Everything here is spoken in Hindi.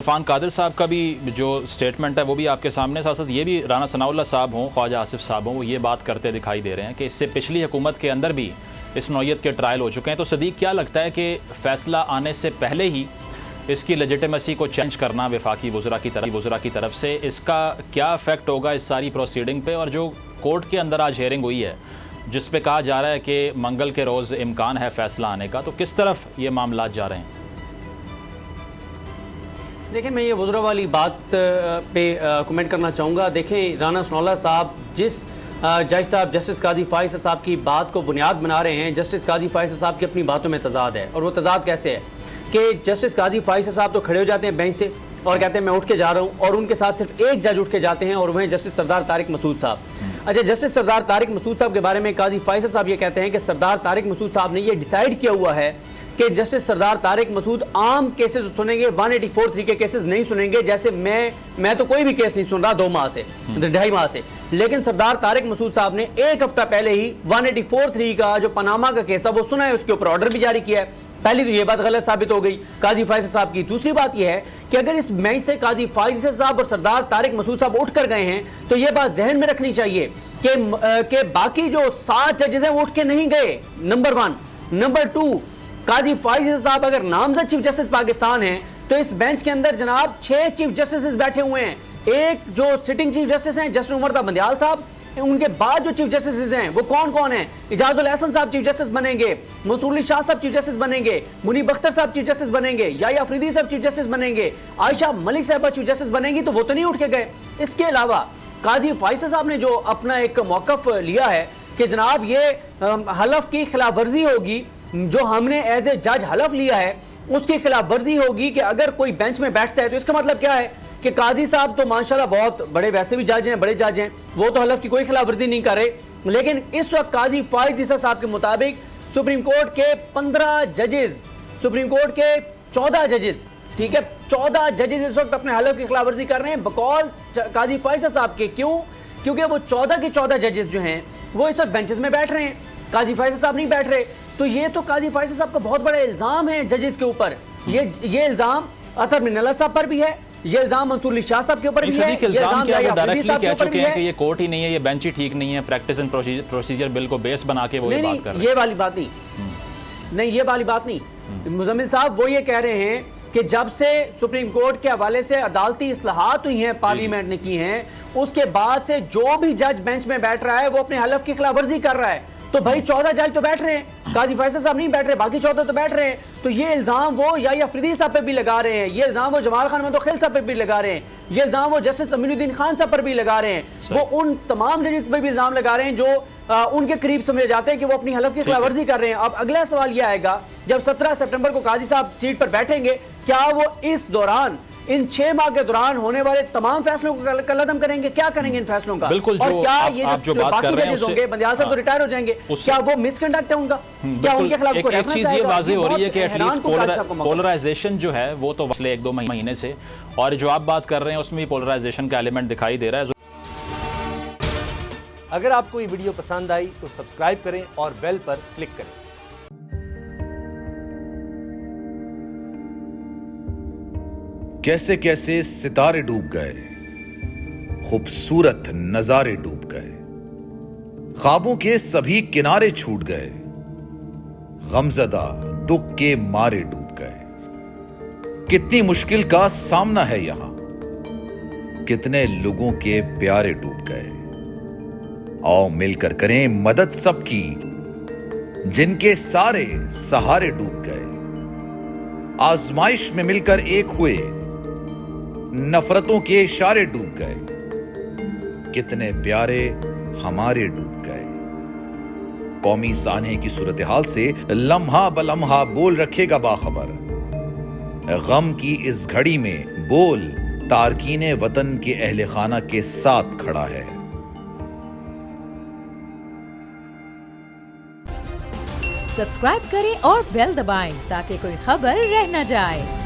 इरफान कादिर साहब का भी जो स्टेटमेंट है वो भी आपके सामने, साथ साथ ये भी राना सनाउल्लाह साहब हों, ख्वाजा आसिफ साहब हों, वो ये बात करते दिखाई दे रहे हैं कि इससे पिछली हुकूमत के अंदर भी इस नौयत के ट्रायल हो चुके हैं। तो सदीक, क्या लगता है कि फ़ैसला आने से पहले ही इसकी लेजिटिमेसी को चेंज करना वफाकी वज़रा की तरफ से, इसका क्या इफ़ेक्ट होगा इस सारी प्रोसीडिंग पे? और जो कोर्ट के अंदर आज हेयरिंग हुई है जिस पे कहा जा रहा है कि मंगल के रोज़ इम्कान है फ़ैसला आने का, तो किस तरफ ये मामला जा रहे हैं? देखिए, मैं ये वज़रा वाली बात पे कमेंट करना चाहूँगा। देखें, राना सनाउल्लाह साहब जिस जज साहब जस्टिस काजी फ़ाइज़ साहब की बात को बुनियाद बना रहे हैं, जस्टिस काजी फ़ाइज़ साहब की अपनी बातों में तज़ाद है। और वो तज़ाद कैसे है कि जस्टिस काजी फ़ाइज़ साहब तो खड़े हो जाते हैं बेंच से और कहते हैं मैं उठ के जा रहा हूँ, और उनके साथ सिर्फ एक जज उठ के जाते हैं और वह जस्टिस सरदार तारिक मसूद साहब। अच्छा, जस्टिस सरदार तारिक मसूद साहब के बारे में काजी फ़ाइज़ साहब ये कहते हैं कि सरदार तारिक मसूद साहब ने ये डिसाइड किया हुआ है कि जस्टिस सरदार तारिक मसूद आम केसेस सुनेंगे, 184(3) के केसेस नहीं सुनेंगे। जैसे मैं तो कोई भी केस नहीं सुन रहा 2 माह से, 2.5 माह से, लेकिन सरदार तारिक मसूद साहब ने 1 हफ्ता पहले ही 184(3) का जो पनामा का केस है वो सुना है, उसके ऊपर ऑर्डर भी जारी किया है। पहली तो ये बात गलत साबित हो गई काजी फ़ाइज़ साहब की। दूसरी बात यह है कि अगर इस बेंच से काजी फ़ाइज़ साहब और सरदार तारिक मसूद साहब उठ कर गए हैं तो यह बात जहन में रखनी चाहिए कि बाकी जो 7 जजेस हैं वो उठ के नहीं गए, नंबर 1। नंबर 2, काजी फ़ाइज़ साहब अगर नामजद चीफ जस्टिस पाकिस्तान हैं तो इस बेंच के अंदर जनाब 6 चीफ जस्टिस बैठे हुए हैं। एक जो सिटिंग चीफ जस्टिस हैं जस्टिस उमर बंदियाल साहब, उनके बाद जो चीफ जस्टिस हैं वो कौन कौन हैं? इजाजुल एहसन साहब चीफ जस्टिस बनेंगे, मंसूर अली शाह साहब चीफ जस्टिस बनेंगे, मुनीब अख्तर साहब चीफ जस्टिस बनेंगे, या अफरीदी साहब चीफ जस्टिस बनेंगे, आयशा मलिक साहब चीफ जस्टिस बनेंगी। तो वो तो नहीं उठ के गए। इसके अलावा काजी फ़ाइज़ साहब ने जो अपना एक मौक़िफ़ लिया है कि जनाब ये हलफ की खिलाफ वर्जी होगी, जो हमने एज ए जज हलफ लिया है उसकी खिलाफ वर्जी होगी कि अगर कोई बेंच में बैठता है तो इसका मतलब क्या है कि काजी साहब तो माशाल्लाह बहुत बड़े वैसे भी जज हैं, बड़े जज हैं, वो तो हलफ की कोई खिलाफ वर्जी नहीं कर रहे। लेकिन इस वक्त काजी फ़ाइज़ साहब के मुताबिक सुप्रीम कोर्ट के 15 जजेस, सुप्रीम कोर्ट के 14 जजेस, ठीक है, 14 जजेस इस वक्त अपने हलफ की खिलाफ वर्जी कर रहे हैं बकौल काजी फ़ाइज़ साहब के। क्यों? क्योंकि वो 14 के 14 जजेस जो हैं वो इस वक्त बेंचेस में बैठ रहे हैं, काजी फ़ाइज़ साहब नहीं बैठ रहे। तो ये तो काजी फ़ाइज़ साहब का बहुत बड़ा इल्ज़ाम है जजेस के ऊपर। ये इल्ज़ाम अतर मिनल्ला साहब पर भी है, ये इल्ज़ाम मंसूर अली शाह साहब के ऊपर भी है, इल्ज़ाम क्या वो डायरेक्टली कह चुके हैं कि ये कोर्ट ही नहीं है, ये बेंच ही ठीक नहीं है, प्रैक्टिस एंड प्रोसीजर बिल को बेस बना के वो ये बात कर रहे हैं। ये वाली बात नहीं, नहीं ये वाली बात नहीं। मुज़म्मिल साहब वो ये कह रहे हैं कि जब से सुप्रीम कोर्ट के हवाले से अदालती इस्लाहात हुई हैं, पार्लियामेंट ने की हैं, उसके बाद से जो भी जज बेंच में बैठ रहा है वो अपने हलफ की खिलाफ वर्जी कर रहा है। तो भाई 14 जज तो बैठ रहे हैं, काजी फ़ाइज़ साहब नहीं बैठ रहे, बाकी 14 तो बैठ रहे हैं। तो ये इल्ज़ाम वो या अफरीदी साहब पे भी लगा रहे हैं, ये इल्ज़ाम वो जमाल खान मंदोखिल साहब पे भी लगा रहे हैं, ये इल्ज़ाम वो जस्टिस अमीनुद्दीन खान साहब पर भी लगा रहे हैं, वो उन तमाम जजेस पर भी इल्ज़ाम लगा रहे हैं जो उनके करीब समझे जाते हैं कि वो अपनी हलफ की खिलाफवर्जी कर रहे हैं। अब अगला सवाल यह आएगा, जब 17 सितंबर को काजी साहब सीट पर बैठेंगे, क्या वो इस दौरान इन 6 माह के दौरान होने वाले तमाम फैसलों को कलअदम करेंगे? क्या करेंगे इन फैसलों का? बिल्कुल, और क्या ये आप जो बात कर रहे हैं होंगे, बंदियाल साहब तो रिटायर हो जाएंगे, क्या वो मिसकंडक्ट है उनका? क्या उनके खिलाफ कोई एक चीज ये वाज़ेह हो रही है कि एटलीस्ट पोलराइजेशन जो है वो तो पिछले 1-2 महीने से, और जो आप बात कर रहे हैं उसमें भी पोलराइजेशन का एलिमेंट दिखाई दे रहा है। अगर आपको ये वीडियो पसंद आई तो सब्सक्राइब करें और बेल पर क्लिक करें। कैसे कैसे सितारे डूब गए, खूबसूरत नजारे डूब गए, ख्वाबों के सभी किनारे छूट गए, गमज़दा दुख के मारे डूब गए। कितनी मुश्किल का सामना है यहां, कितने लोगों के प्यारे डूब गए। आओ मिलकर करें मदद सबकी, जिनके सारे सहारे डूब गए। आजमाइश में मिलकर एक हुए, नफरतों के इशारे डूब गए, कितने प्यारे हमारे डूब गए। कौमी सानहे की सूरत हाल से लम्हा बलम्हा बोल रखेगा बाखबर, गम की इस घड़ी में बोल तारकीने वतन के अहले खाना के साथ खड़ा है। सब्सक्राइब करें और बेल दबाएं ताकि कोई खबर रह न जाए।